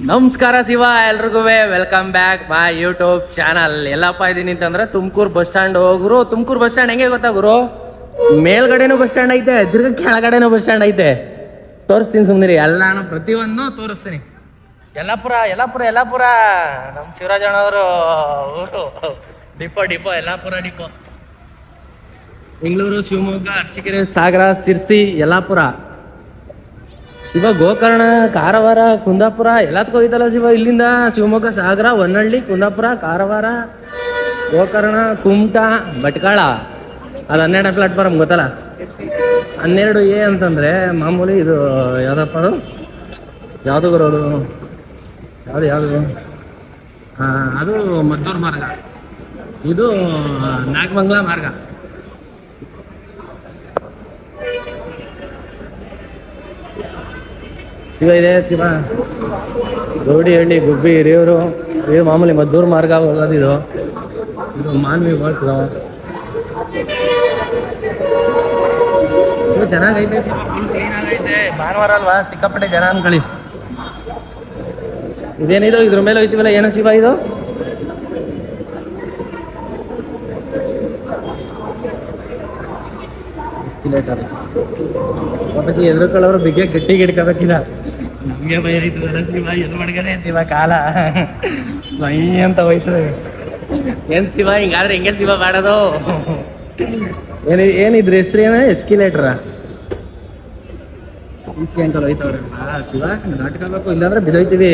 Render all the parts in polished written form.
ನಮಸ್ಕಾರ ಶಿವ, ಎಲ್ರಿಗೂ welcome back my YouTube channel. ಎಲ್ಲಪ್ಪ ಇದೀನಿ ಅಂತಂದ್ರೆ ತುಮಕೂರು ಬಸ್ ಸ್ಟ್ಯಾಂಡ್ ಹೋಗ್ರು. ತುಮಕೂರು ಬಸ್ ಸ್ಟ್ಯಾಂಡ್ ಹೆಂಗೆ ಗೊತ್ತಾ ಗುರು? ಮೇಲ್ಗಡೆನೂ ಬಸ್ ಸ್ಟ್ಯಾಂಡ್ ಐತೆ, ತಿರ್ಗ ಕೆಳಗಡೆನೂ ಬಸ್ ಸ್ಟ್ಯಾಂಡ್ ಐತೆ. ತೋರಿಸ್ತೀನಿ ಸುಮ್ಮನಿರಿ, ಎಲ್ಲಾನು ಪ್ರತಿಯೊಂದು ತೋರಿಸ್ತೀನಿ. ಯಲ್ಲಾಪುರ ಯಲ್ಲಾಪುರ ಯಲ್ಲಾಪುರ ನಮ್ಮ ಶಿವರಾಜಣ್ಣವರು ಊರು. Depot Yellapur depot. ಬೆಂಗಳೂರು, ಶಿವಮೊಗ್ಗ, ಅರಸೀಕೆರೆ, ಸಾಗರ, ಸಿರ್ಸಿ, ಯಲ್ಲಾಪುರ. ಶಿವ ಗೋಕರ್ಣ, ಕಾರವಾರ, ಕುಂದಾಪುರ ಎಲ್ಲದಕ್ಕೂ ಹೋಯ್ತಲ್ಲ ಶಿವ. ಇಲ್ಲಿಂದ ಶಿವಮೊಗ್ಗ, ಸಾಗರ, ಹೊನ್ನಳ್ಳಿ, ಕುಂದಾಪುರ, ಕಾರವಾರ, ಗೋಕರ್ಣ, ಕುಮಟಾ, ಭಟ್ಕಳ. ಅದು 12ನೇ ಪ್ಲಾಟ್ಫಾರ್ಮ್ ಗೊತ್ತಲ್ಲ. 12A ಅಂತಂದರೆ ಮಾಮೂಲಿ ಇದು ಯಾವುದಪ್ಪ ಅದು, ಯಾವುದು ಬರೋದು, ಯಾವುದು ಅದು ಮದ್ದೂರು ಮಾರ್ಗ, ಇದು ನಾಗಮಂಗಲ ಮಾರ್ಗ. ಶಿವ ಇದೆ ಶಿವ. ಗೌಡಿಹಳ್ಳಿ, ಗುಬ್ಬಿ, ಹಿರಿಯೂರು, ಇದು ಮಾಮೂಲಿ ಮದ್ದೂರು ಮಾರ್ಗ ಹೋಗೋದಿದು. ಇದು ಮಾನ್ವಿ ಹೋಗ್ತದೆ ಶಿವ. ಚೆನ್ನಾಗೈತೆ ಶಿವ, ಫುಲ್ ಕ್ಲೀನ್ ಆಗೈತೆ. ಭಾನುವಾರ ಅಲ್ವಾ, ಸಿಕ್ಕಾಪಟ್ಟೆ ಜನ ಅನ್ಕೊಳ್ಳಿ. ಇದೇನಿದು ಇದ್ರ ಮೇಲೆ ಹೋಯ್ತೀವಲ್ಲ, ಏನೋ ಶಿವ ಇದು? ಎಸ್ಕಿಲೇಟರ್. ಪಾಪಚ್ಚಿ ಎದುರುಕೊಳ್ಳೋರು ಬಿಗ್ಗೆ ಗಟ್ಟಿಗೆ ಹಿಡ್ಕೋಬೇಕಿಲ್ಲ. ನಮಗೆ ಭಯ ಆಯ್ತದಲ್ಲ ಶಿವ, ಎದು ಮಾಡ್ಗನೆ ಶಿವ ಕಾಲ ಸ್ವೈ ಅಂತ ಹೋಯ್ತದೆ. ಏನ್ ಶಿವ ಹಿಂಗಾದ್ರೆ ಹಿಂಗೆ ಶಿವ ಮಾಡೋದು? ಏನಿದ್ರ ಹೆಸ್ರು ಏನ? ಎಸ್ಕಿಲೇಟ್ರ ಈಸಿ ಅಂತ ಹೋಯ್ತವ್ರೆ ಶಿವ. ನಾಟಕ ಬೇಕು, ಇಲ್ಲಾಂದ್ರೆ ಬಿದ್ದೋಯ್ತೀವಿ.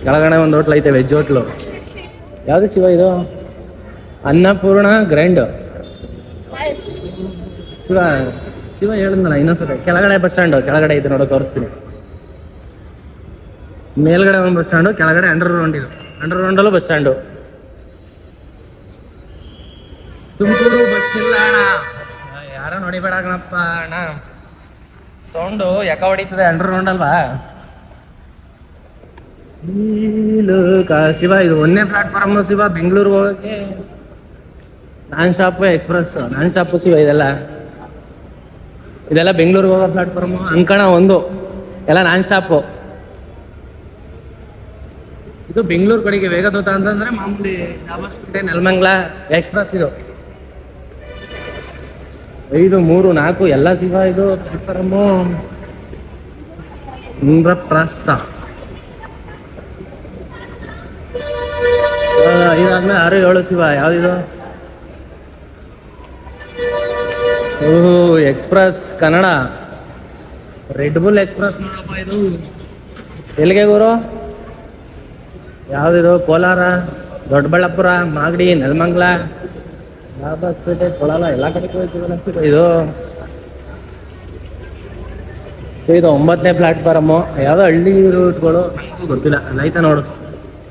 ಕೆಳಗಡೆ ಒಂದು ಹೋಟ್ಲ್ ಐತೆ, ವೆಜ್ ಹೋಟ್ಲು. ಯಾವುದು ಶಿವ ಇದು? ಅನ್ನಪೂರ್ಣ ಗ್ರ್ಯಾಂಡ್. ಶಿವ ಶಿವ ಹೇಳಿದ್ನಲ್ಲ ಇನ್ನೊಂದ್ಸಲ. ಕೆಳಗಡೆ ಬಸ್ ಸ್ಟ್ಯಾಂಡು, ಕೆಳಗಡೆ ಇದೆ ನೋಡೋ, ತೋರಿಸ್ತೀನಿ. ಮೇಲ್ಗಡೆ ಒಂದು ಬಸ್ ಸ್ಟ್ಯಾಂಡು, ಕೆಳಗಡೆ ಅಂಡರ್ ಗ್ರೌಂಡ್. ಇದು ಅಂಡರ್ ಗ್ರೌಂಡಲ್ಲೂ ಬಸ್ ಸ್ಟ್ಯಾಂಡು. ತುಮಕೂರು ಬಸ್ ನಿಲ್ದಾಣ. ಯಾರೋ ನೋಡಿಬೇಡ ಕಣಪ್ಪ ಅಣ್ಣ, ಸೌಂಡು ಯಾಕ ಹೊಡಿತದೆ. ಅಂಡರ್ ಗ್ರೌಂಡ್ ಅಲ್ವಾ ಶಿವ. ಇದು 1ನೇ ಪ್ಲಾಟ್ಫಾರ್ಮ್ ಶಿವ. ಬೆಂಗಳೂರಿಗೆ ಹೋಗೋಕ್ಕೆ non stop express, non stop Shiva. ಇದೆಲ್ಲ ಬೆಂಗಳೂರಿಗೆ ಹೋಗೋ ಪ್ಲಾಟ್ಫಾರ್ಮು. ಅಂಕಣ 1 ಎಲ್ಲ ನಾನ್ ಸ್ಟಾಪು. ಇದು ಬೆಂಗಳೂರು ಕಡೆಗೆ ವೇಗದೂತ ಅಂತಂದ್ರೆ ಮಾಮೂಲಿ ಚಾಮರಾಜಪೇಟೆ, ನೆಲಮಂಗಲ ಎಕ್ಸ್ಪ್ರೆಸ್. ಇದು 5, 3, 4 ಎಲ್ಲ ಶಿವ. ಇದು ಪ್ಲಾಟ್ಫಾರ್ಮು ಇಂದ್ರಪ್ರಸ್ಥ. ಇದಾದ್ಮೇಲೆ 6, 7 ಶಿವ. ಯಾವ್ದಿದು? ಓಹೋ, express Kannada, red bull express ನೋಡಪ್ಪ. ಇದು ಎಲ್ಲಿಗೆ ಗುರು? ಯಾವುದಿದು? ಕೋಲಾರ, ದೊಡ್ಡಬಳ್ಳಾಪುರ, ಮಾಗಡಿ, ನೆಲಮಂಗಲ, ಚಾಮರಾಜಪೇಟೆ, ಕೊಳಲ ಎಲ್ಲ ಕಡೆಗೆ ಹೋಗ್ತೀವಲ್ಲ ಇದು. ಸೊ ಇದು 9ನೇ ಪ್ಲಾಟ್ಫಾರ್ಮು. ಯಾವುದೋ ಹಳ್ಳಿ ರೂಟ್ಗಳು ನನಗೂ ಗೊತ್ತಿಲ್ಲ. ಅಲ್ಲೈತೆ ನೋಡು,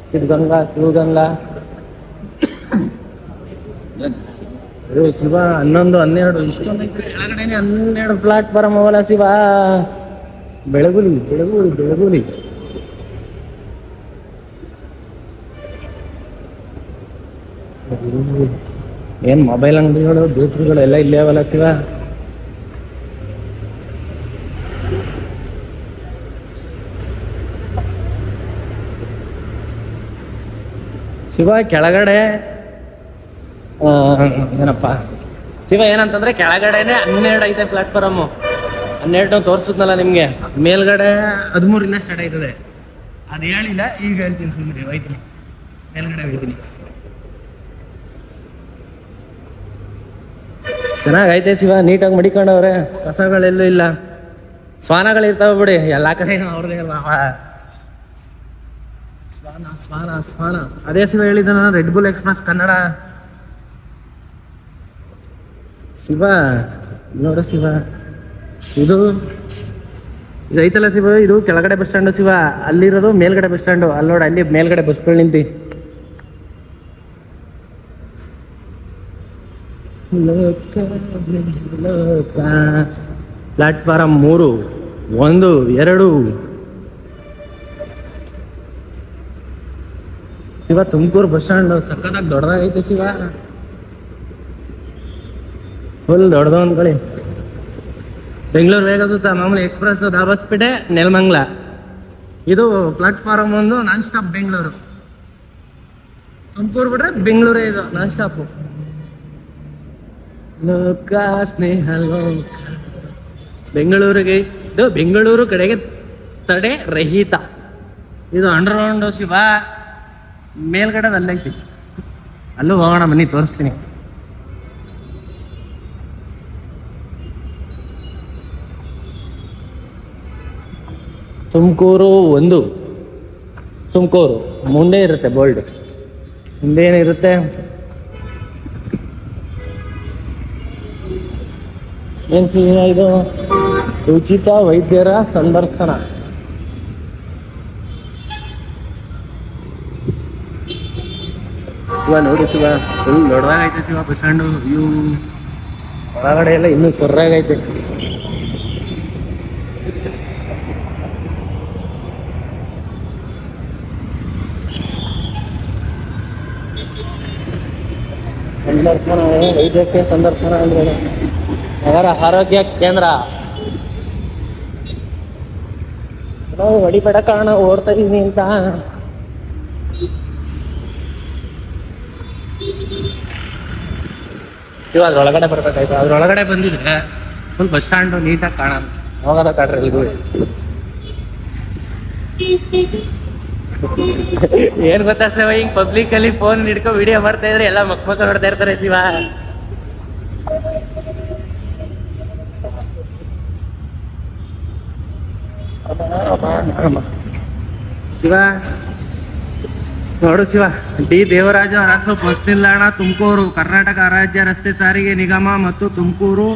ಸಿದ್ಧಗಂಗಾ, ಶಿವಗಂಗಾ. ಇದು ಶಿವ 11, 12 ಇಷ್ಟೊಂದೈತೆ. ಕೆಳಗಡೆನೆ 12 ಪ್ಲಾಟ್ಫಾರ್ಮ್ ಅವಲ್ಲ ಶಿವ. ಬೆಳಗುಲಿ ಬೆಳಗುಲಿ ಬೆಳಗುಲಿ. ಏನ್ ಮೊಬೈಲ್ ಅಂಗಡಿಗಳು, ಬೇಕ್ರಿಗಳು ಎಲ್ಲ ಇಲ್ಲೇ ಅವಲ್ಲ ಶಿವ. ಶಿವ ಕೆಳಗಡೆ ಏನಪ್ಪ ಶಿವ ಏನಂತಂದ್ರೆ ಕೆಳಗಡೆನೆ 12 ಐತೆ ಪ್ಲಾಟ್ಫಾರ್ಮು. 12 ತೋರಿಸುತ್ತಲ್ಲ ನಿಮ್ಗೆ. ಮೇಲ್ಗಡೆ 13 ಸ್ಟಾರ್ಟ್ ಆಯ್ತದೆ. ಅದು ಹೇಳಿಲ್ಲ, ಈಗ ಹೇಳ್ತೀನಿ ಸುಮ್ಮನೆ. ಹೋಯ್ತೀನಿ ಮೇಲ್ಗಡೆ, ಹೋಯ್ತೀನಿ. ಚೆನ್ನಾಗೈತೆ ಶಿವ, ನೀಟಾಗಿ ಮಡಿಕೊಂಡವ್ರೆ. ಕಸಗಳೆಲ್ಲೂ ಇಲ್ಲ, ಸ್ವಾನಗಳಿರ್ತಾವೆ ಬಿಡಿ ಎಲ್ಲ ಕಡೆ. ಅವ್ರದೇ ಅಲ್ಲ ಸ್ವಾನ ಸ್ವಾನ ಸ್ವಾನ. ಅದೇ ಶಿವ ಹೇಳಿದ ನಾನು, red bull express Kannada Shiva. ನೋಡು ಶಿವ, ಇದು ಐತಲ್ಲ ಶಿವ. ಇದು ಕೆಳಗಡೆ ಬಸ್ ಸ್ಟ್ಯಾಂಡು ಶಿವ. ಅಲ್ಲಿರೋದು ಮೇಲ್ಗಡೆ ಬಸ್ ಸ್ಟ್ಯಾಂಡು. ಅಲ್ಲಿ ನೋಡಿ, ಅಲ್ಲಿ ಮೇಲ್ಗಡೆ ಬಸ್ಗಳು ನಿಂತಿ. Platform 3, 1, 2 Shiva. Tumakuru bus stand ಸಕ್ಕತ್ತಾಗಿ ದೊಡ್ಡದಾಗೈತೆ ಶಿವ. ಫುಲ್ ದೊಡ್ಡದು ಅಂದ್ಕೊಳ್ಳಿ. ಬೆಂಗಳೂರು ವೇಗದೂತ ಮಾಮೂಲಿ ಎಕ್ಸ್ಪ್ರೆಸ್, ದಾಬಾಸ್ಪೇಟೆ, ನೆಲಮಂಗಲ. ಇದು ಪ್ಲಾಟ್ಫಾರ್ಮ್ ಒಂದು ನಾನ್ ಸ್ಟಾಪ್ ಬೆಂಗಳೂರು. ತುಮಕೂರು ಬಿಟ್ರೆ ಬೆಂಗಳೂರೇ ಇದು ನಾನ್ ಸ್ಟಾಪು. ಲೋಕ ಸ್ನೇಹ ಲೋಕ ಬೆಂಗಳೂರಿಗೆ ಇದು ಬೆಂಗಳೂರು ಕಡೆಗೆ ತಡೆ ರಹಿತ. ಇದು ಅಂಡರ್ ಗ್ರೌಂಡ್ ಶಿವ ಮೇಲ್ಗಡೆ ಅಲ್ಲೈತಿ, ಅಲ್ಲೂ ಹೋಗೋಣ ಬನ್ನಿ ತೋರಿಸ್ತೀನಿ. ತುಮಕೂರು ಒಂದು, ತುಮಕೂರು ಮುಂದೆ ಇರುತ್ತೆ ಬೋಲ್ಡ್. ಮುಂದೆ ಏನಿರುತ್ತೆ? ಏನ್ ಸಿನಿಮಾ ಇದು? ಉಚಿತ ವೈದ್ಯರ ಸಂದರ್ಶನ. ಶಿವ ನೋಡು ಶಿವ, ಫುಲ್ ದೊಡ್ಡದಾಗೈತೆ ಶಿವ ಬಸ್ ಸ್ಟ್ಯಾಂಡು. ಇವು ಒಳಗಡೆ ಎಲ್ಲ ಇನ್ನೂ ಸೊರ್ರಾಗೈತೆ. ಸಂದರ್ಶನ, ವೈದ್ಯಕೀಯ ಸಂದರ್ಶನ ಅಂದ್ರೆ ನಗರ ಆರೋಗ್ಯ ಕೇಂದ್ರ. ನಾವು ಹೊಡಿಬೇಡ ಕಾರಣ ಓಡ್ತಾ ಇದೀನಿ ಅಂತ. ಶಿವ ಅದ್ರೊಳಗಡೆ ಬರ್ಬೇಕಾಯ್ತು. ಅದ್ರೊಳಗಡೆ ಬಂದಿದ್ರೆ ಫುಲ್ ಬಸ್ ಸ್ಟ್ಯಾಂಡ್ ನೀಟಾಗಿ ಕಾಣೋದು. ಹೋಗೋದ ಕಾಡ್ರಿ ಎಲ್ಗೂ. ಏನ್ ಗೊತ್ತಾ ಶಿವ, ಹಿಂಗ್ ಪಬ್ಲಿಕ್ ಅಲ್ಲಿ ಫೋನ್ ಹಿಡ್ಕೊ ವಿಡಿಯೋ ಮಾಡ್ತಾ ಇದ್ರೆ ಎಲ್ಲ ಮಕ್ಕಳು ನೋಡ್ತಾ ಇರ್ತಾರೆ ಶಿವ. ಶಿವ ನೋಡು ಶಿವ, ಡಿ ದೇವರಾಜ ಅರಸು ಬಸ್ ನಿಲ್ದಾಣ ತುಮಕೂರು, ಕರ್ನಾಟಕ ರಾಜ್ಯ ರಸ್ತೆ ಸಾರಿಗೆ ನಿಗಮ ಮತ್ತು ತುಮಕೂರು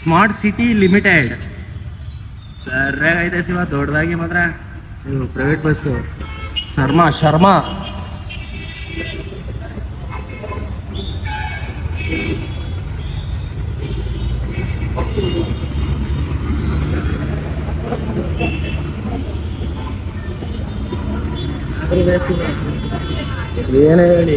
ಸ್ಮಾರ್ಟ್ ಸಿಟಿ ಲಿಮಿಟೆಡ್. ಸರಿಯಾಗೈತೆ ಶಿವ, ದೊಡ್ಡದಾಗಿ ಮಾತ್ರ. ಇದು ಪ್ರೈವೇಟ್ ಬಸ್ಸು. ಶರ್ಮಾ ಏನೇ ಹೇಳಿ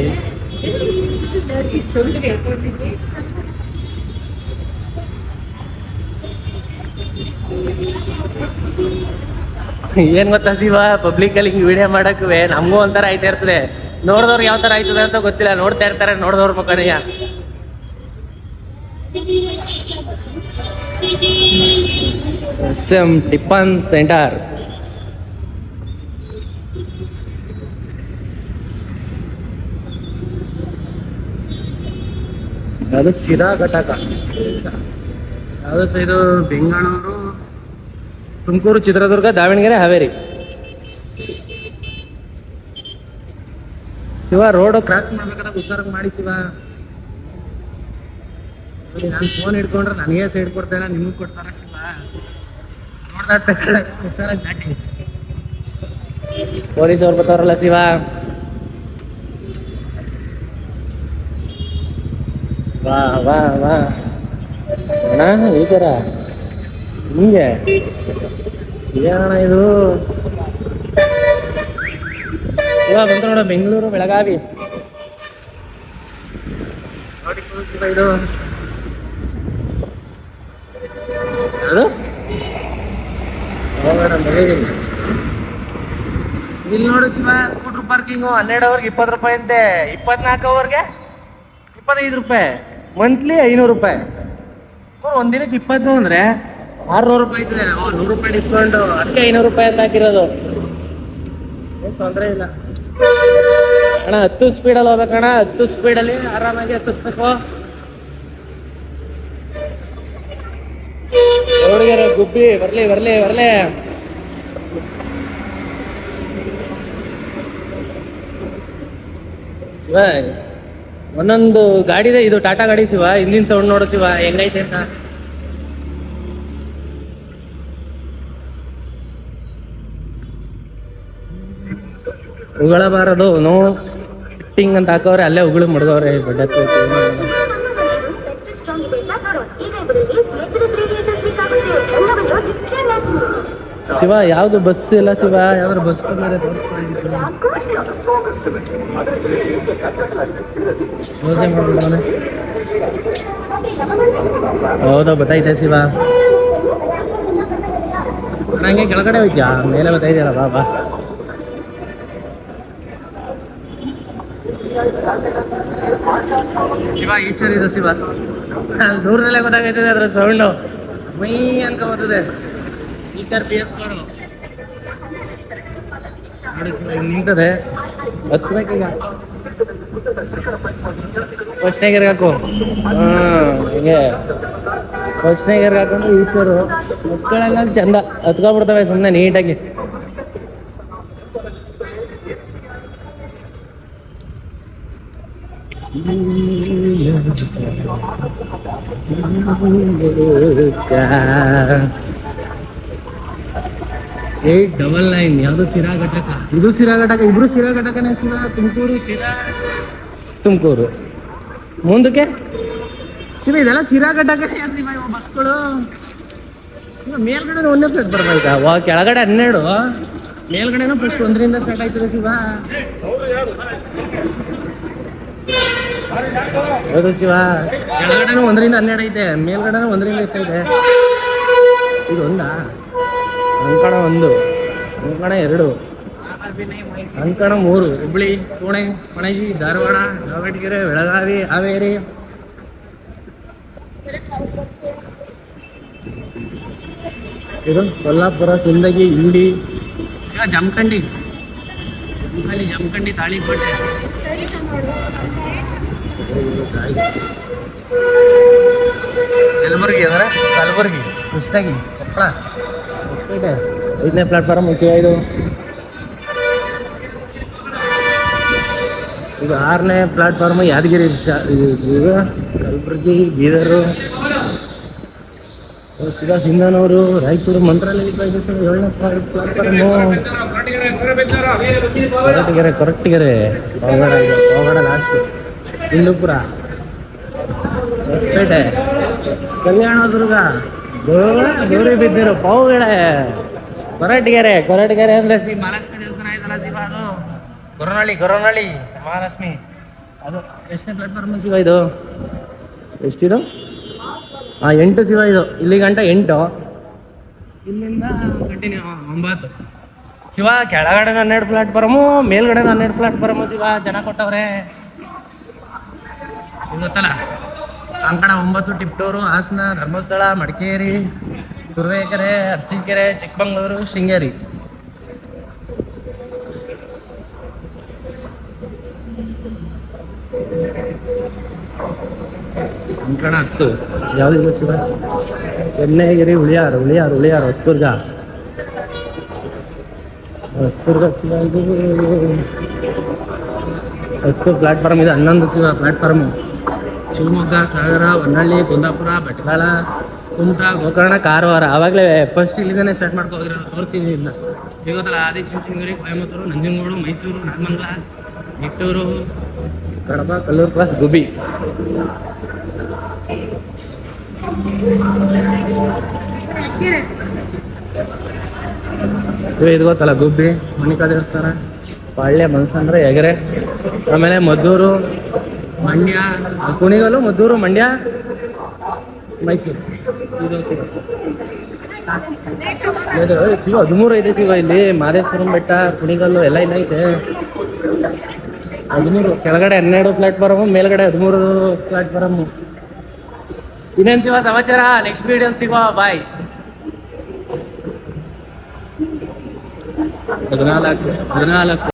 ಏನ್ ಗೊತ್ತಾ ಶಿವ, ಪಬ್ಲಿಕ್ ಅಲ್ಲಿ ಹಿಂಗ್ ವಿಡಿಯೋ ಮಾಡಕ್ವೆ ನಮಗೂ ಒಂಥರ ಆಯ್ತಾ ಇರ್ತದೆ. ನೋಡ್ದವ್ರಿಗೆ ಯಾವ ತರ ಆಯ್ತದೆ ಅಂತ ಗೊತ್ತಿಲ್ಲ, ನೋಡ್ತಾ ಇರ್ತಾರೆ ನೋಡ್ದವ್ರ ಮುಖನಿಯ. SM tiffin centre. ಅದು ಸಿರಾ ಘಟಕ. ಯಾವ್ದು ಇದು? ಬೆಂಗಳೂರು, ತುಮಕೂರು, ಚಿತ್ರದುರ್ಗ, ದಾವಣಗೆರೆ, ಹಾವೇರಿ. ಶಿವ ರೋಡ್ ಕ್ರಾಸ್ ಮಾಡ್ಬೇಕಾದ್ರೆ ಹುಷಾರಾಗಿ ಮಾಡಿ ಶಿವ. ನೋಡಿ ನಾನು ಫೋನ್ ಹಿಡ್ಕೊಂಡ್ರೆ ನನಗೆ ಸೈಡ್ ಕೊಡ್ತಾರ, ನಿಮಗ್ ಕೊಡ್ತಾರ ಶಿವ. ನೋಡ್ತಾ ಹುಷಾರಾಗಿ ದಾಟಿ. ಪೊಲೀಸ್ ಅವ್ರು ಬರ್ತಾರಲ್ಲ ಶಿವ. ವಾ ವಾ ವಾ ಅಣ್ಣ, ಈ ತರ ಹಿಂಗೆ ಏನಣ್ಣ ಇದು? ಇವಾಗ ಬಂತ ನೋಡ ಬೆಂಗಳೂರು ಬೆಳಗಾವಿ. ನೋಡಿ ಶಿವ, ಇದು ಅದು ಇಲ್ಲಿ ನೋಡು ಶಿವ, ಸ್ಕೂಟರ್ ಪಾರ್ಕಿಂಗು 12 ಅವರ್ಗೆ 20 ರೂಪಾಯಿ ಅಂತೆ, 24 ಅವರ್ಗೆ 25 ರೂಪಾಯಿ, ಮಂತ್ಲಿ 500 ರೂಪಾಯಿ. ಒಂದಿನಕ್ಕೆ 20 ಅಂದ್ರೆ 600 ರೂಪಾಯಿ ಇದೆ. 100 ರೂಪಾಯಿ ಡಿಸ್ಕೌಂಟ್, ಅದಕ್ಕೆ 500 ರೂಪಾಯಿ ಅಂತ ಹಾಕಿರೋದು. ಏನು ತೊಂದರೆ ಇಲ್ಲ ಅಣ್ಣ. 10 ಸ್ಪೀಡಲ್ಲಿ ಹೋಗ್ಬೇಕಣ್ಣ, 10 ಸ್ಪೀಡಲ್ಲಿ ಆರಾಮಾಗಿ ಹತ್ತಿಸ್ಬೇಕು. ಹುಡುಗಿಯರು ಗುಬ್ಬಿ ಬರ್ಲಿ ಬರ್ಲಿ ಬರ್ಲಿ. ಶಿವ ಒಂದೊಂದು ಗಾಡಿ ಇದೆ. ಇದು ಟಾಟಾ ಗಾಡಿ ಶಿವ. ಹಿಂದಿನ ಸೌಂಡ್ ನೋಡು ಶಿವ ಹೆಂಗೈತೆ ಅಂತ. ಉಗಳಬಾರದು, ನೋ ಫಿಟ್ಟಿಂಗ್ ಅಂತ ಹಾಕವ್ರೆ, ಅಲ್ಲೇ ಉಗುಳು ಮಡ್ಗವ್ರೆ. ಬಡ್ಡೆ ಶಿವ ಯಾವ್ದು ಬಸ್ ಇಲ್ಲ ಶಿವ. ಯಾವ್ದಾರು ಬಸ್ ಬಂದ್ರೆ ಹೌದಾ? ಬತ್ತೈತೆ ಶಿವ. ನಂಗೆ ಕೆಳಗಡೆ ಹೋಯ್ತಾ, ಮೇಲೆ ಬತ್ತೈತಿಯಲ್ಲ ಬಾಬಾ. ಶಿವ ಈಚರ್ ಇದು ಶಿವ ದೂರದಲ್ಲೇ ಗೊತ್ತಾಗೈತದೆ ಅದ್ರ ಸೌಂಡು ಮೈ ಅಂತ ಬರ್ತದೆ ಈಚರ್ ಪಿ ಎಸ್ ನೋಡಿ ಶಿವ ಇಲ್ಲಿ ನಿಂತದೆ ಹತ್ಬೇಕೀಗ ಫಸ್ಟ್ನಾಗ ಇರ್ಗಾಕು ಹಿಂಗೆ ಫಸ್ಟ್ನಾಗ ಇರ್ಗಾಕಂದ್ರೆ ಈಚರು ಮಕ್ಕಳೆಲ್ಲ ಚಂದ ಹತ್ಕೊಬಿಡ್ತವೆ ಸುಮ್ಮನೆ ನೀಟಾಗಿ ಏಟ್ ಡಬಲ್ ನೈನ್ ಯಾವುದು ಸಿರಾ ಘಟಕ ಇದು ಸಿರಾ ಘಟಕ ಇಬ್ರು ಸಿರಾ ಘಟಕನೇ ಶಿವ ತುಮಕೂರು ಸಿರಾ ತುಮಕೂರು ಮುಂದಕ್ಕೆ ಶಿವ ಇದೆಲ್ಲ ಸಿರಾ ಘಟಕನೇ ಶಿವ ಇವ ಬಸ್ಗಳು ಶಿವ ಮೇಲ್ಗಡೆ ಒಂದೇ ಪ್ಲೇಟ್ ಬರ್ಬೇಕಾ ಕೆಳಗಡೆ 12 ಮೇಲ್ಗಡೆನೂ ಫಸ್ಟ್ 1ರಿಂದ ಸ್ಟಾರ್ಟ್ ಆಯ್ತದೆ ಶಿವ ಹೌದು ಶಿವ ಕೆಳಗಡೆನೂ 1ರಿಂದ 12 ಐತೆ ಮೇಲ್ಗಡೆನೂ 1ರಿಂದ ಎಷ್ಟೈತೆ ಇದು ಒಂದಾ ಅಂಕಣ 1 ಅಂಕಣ 2 ಅಂಕಣ 3 ಹುಬ್ಳಿ ಪುಣೆ ಪಣಜಿ ಧಾರವಾಡ ದಾವಣಗೆರೆ ಬೆಳಗಾವಿ ಹಾವೇರಿ ಇದು ಸೊಲ್ಲಾಪುರ ಸಿಂದಗಿ ಇಂಡಿ ಶಿವ ಜಮಖಂಡಿ ತಾಳಿಕೋಟೆ ಕಲಬುರ್ಗಿ ಅಂದ್ರೆ ಕಲಬುರ್ಗಿ ಕೃಷ್ಣಗಿ ಕೊಪ್ಪಳ ಹೊಸಪೇಟೆ 5ನೇ ಪ್ಲಾಟ್ಫಾರ್ಮ್ ಶಿವ ಇದು 6ನೇ ಪ್ಲಾಟ್ಫಾರ್ಮ್ ಯಾದಗಿರಿ ಈಗ ಕಲಬುರ್ಗಿ ಬೀದರು ಶಿವ ಸಿಂಧನೂರು ರಾಯಚೂರು ಮಂತ್ರಾಲಯ 7ನೇ ಪ್ಲಾಟ್ಫಾರ್ಮು ಕೊರಟಗೆರೆ ಪಾವಗಡ ಲಾಸ್ಟ್ ಹಿಂದೂಪುರ ಹೊಸಪೇಟೆ ಕಲ್ಯಾಣದುರ್ಗ ಗೌರಿಬಿದ್ನೂರು ಪಾವಗಡ ಕೊರಟಗೆರೆ ಅಂದ್ರೆ ಶ್ರೀ ಮಹಾಲಕ್ಷ್ಮಿ ದೇವಸ್ಥಾನ ಆಯ್ತಲ್ಲ ಶಿವ ಅದು ಗೊರವನಹಳ್ಳಿ ಮಹಾಲಕ್ಷ್ಮಿ ಅದು ಎಷ್ಟನೇ ಪ್ಲಾಟ್ಫಾರ್ಮ್ ಶಿವ ಇದು ಎಷ್ಟಿದು 8 ಶಿವ ಇದು ಇಲ್ಲಿ ಗಂಟ 8 ಇಲ್ಲಿಂದ ಕಂಟಿನ್ಯೂ 9 ಶಿವ ಕೆಳಗಡೆ 12 ಪ್ಲಾಟ್ಫಾರ್ಮು ಮೇಲ್ಗಡೆ 12 ಪ್ಲಾಟ್ಫಾರ್ಮು ಶಿವ ಜನ ಕೊಟ್ಟವ್ರೆ ಗೊತ್ತಲ್ಲ ಅಂಕಣ 9 ಟಿಪ್ಟೂರು ಹಾಸನ ಧರ್ಮಸ್ಥಳ ಮಡಿಕೇರಿ ತುರುವೇಕೆರೆ ಅರಸೀಕೆರೆ ಚಿಕ್ಕಮಗಳೂರು ಶೃಂಗೇರಿ ಅಂಕಣ 10 ಯಾವ್ದಿದೆ ಶಿವ ಚೆನ್ನೈಗಿರಿ ಉಳಿಯಾರು ಹೊಸದುರ್ಗ ಶಿವ ಇದು 10 ಪ್ಲಾಟ್ಫಾರ್ಮ್ ಇದೆ 11 ಶಿವ ಪ್ಲಾಟ್ಫಾರ್ಮು ಶಿವಮೊಗ್ಗ ಸಾಗರ ಹೊನ್ನಳ್ಳಿ ಕುಂದಾಪುರ ಭಟ್ಕಳ ಕುಮಟಾ ಗೋಕರ್ಣ ಕಾರವಾರ ಆವಾಗಲೇ ಫಸ್ಟ್ ಇಲ್ಲಿಂದನೇ ಸ್ಟಾರ್ಟ್ ಮಾಡ್ಕೋಗಿರೋದು ತೋರಿಸಿದ್ವಿ ಇಲ್ಲ ಈಗ ಗೊತ್ತಲ್ಲ ಆದಿಚುಂಚನಗಿರಿ ಕೊಯಮತ್ತೂರು ನಂಜನಗೂಡು ಮೈಸೂರು ನಾಗಮಂಗಲ ನಿಟ್ಟೂರು ಕಡಬ ಕಲ್ಲೂರು ಕ್ರಾಸ್ ಗುಬ್ಬಿ ಇದು ಗೊತ್ತಲ್ಲ ಗುಬ್ಬಿ ಮಣಿಕಾ ದೇವಸ್ಥಾನ ಪಾಳ್ಯ ಮನ್ಸಂದ್ರ ಎಗರೆ ಆಮೇಲೆ ಮದ್ದೂರು ಮಂಡ್ಯ ಕುಣಿಗಲ್ಲು ಮದ್ದೂರು ಮಂಡ್ಯ ಮೈಸೂರು ಇದು ಶಿವ 13 ಐತೆ ಶಿವ ಇಲ್ಲಿ ಮಾದೇಶ್ವರಂ ಬೆಟ್ಟ ಕುಣಿಗಲ್ಲು ಎಲ್ಲ ಇಲ್ಲ ಐತೆ 13 ಕೆಳಗಡೆ 12 ಪ್ಲಾಟ್ಫಾರ್ಮು ಮೇಲ್ಗಡೆ 13 ಪ್ಲಾಟ್ಫಾರ್ಮು ಇನ್ನೇನು ಶಿವ ಸಮಾಚಾರ ನೆಕ್ಸ್ಟ್ ವಿಡಿಯೋ ಸಿಗುವ ಬಾಯ್ 14